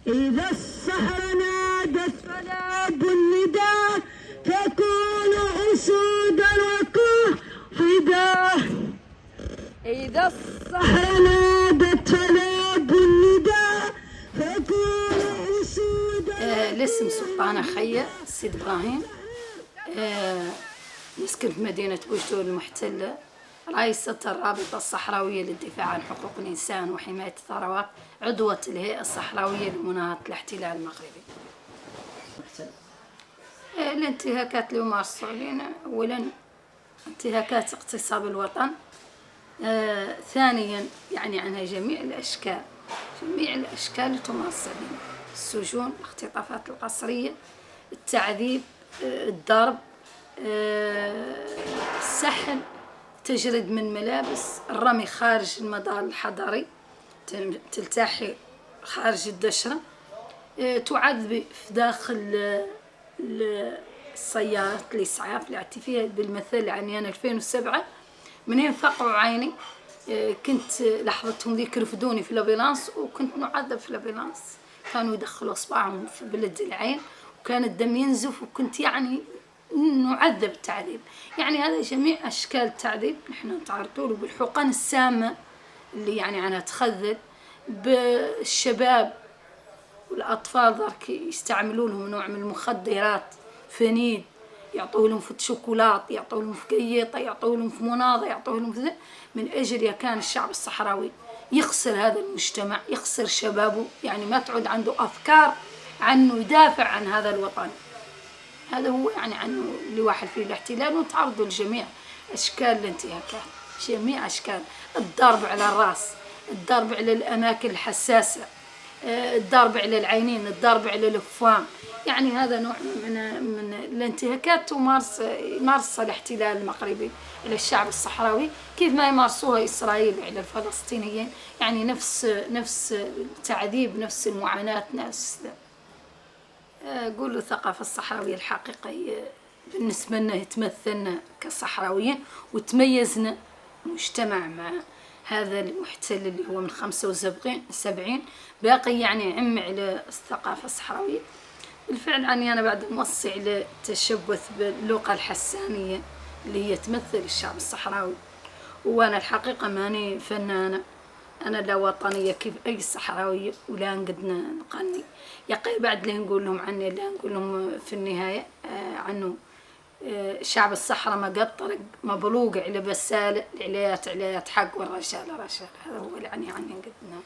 إذا الصحراء نادت فناد النداء تكون أسود الوقوح فداه. إذا الصحراء نادت فناد النداء تكون أسود. الاسم سلطانة خيا السيد إبراهيم. نسكن في مدينة بوجدور المحتلة، رئيسة الرابطة الصحراوية للدفاع عن حقوق الإنسان وحماية الثروات، عضوة الهيئة الصحراوية لمناهضة الاحتلال المغربي. الانتهاكات اللي يمارسوا علينا، أولا انتهاكات اغتصاب الوطن، ثانيا يعني عنها جميع الأشكال اللي تمارس علينا: السجون، الاختطافات القسرية، التعذيب، الضرب، السحل، تجريد من ملابس، الرمي خارج المدار الحضري، تلتحي خارج الدشرة، تعذب في داخل السيارات الإسعاف اللي عدت فيها. بالمثل يعني أنا 2007 منين فقعوا عيني كنت لحظتهم ذيك رفدوني في الأمبولانس، وكنت نعذب في الأمبولانس، كانوا يدخلوا إصبعهم في بلد العين وكان الدم ينزف، وكنت يعني نعذب تعذيب. يعني هذا جميع أشكال التعذيب نحن نتعرضوا له، بالحقن السامة اللي يعني عنها تخذل، بالشباب والأطفال ذاك يستعملوا لهم نوع من المخدرات، فنيد، يعطوا لهم في شوكولات، يعطوا لهم في قيطة، يعطوا لهم في مناضة، يعطوا لهم في من أجل كان الشعب الصحراوي يخسر هذا المجتمع، يخسر شبابه، يعني ما تعود عنده أفكار عنه يدافع عن هذا الوطن. هذا هو يعني عنه اللي واحد فيه الاحتلال، وتعرضوا لجميع أشكال الانتهاكات، جميع أشكال الضرب على الرأس، الضرب على الأماكن الحساسة، الضرب على العينين، الضرب على الأفوام. يعني هذا نوع من الانتهاكات يمارسها الاحتلال المغربي على الشعب الصحراوي، كيف ما يمارسوها إسرائيل على الفلسطينيين. يعني نفس التعذيب، نفس المعاناة، نفس قولوا الثقافة الصحراوية الحقيقية بالنسبة لنا تمثلنا كصحراويين، وتميزنا مجتمع مع هذا المحتل اللي هو من 75 باقي يعني عم على الثقافة الصحراوية. بالفعل يعني أنا بعد موصي على التشبث باللغة الحسانية اللي هي تمثل الشعب الصحراوي. وأنا الحقيقة ماني فنانة، أنا لا وطنية كيف أي صحراوية، ولا نقدنا نغني. يقي بعد اللي نقول لهم عني، اللي نقول لهم في النهاية عنه شعب الصحراء ما قد طرق مبلوق على بسالة، العليات عليات حق والرشالة رشالة. هذا هو اللي عني قدنا.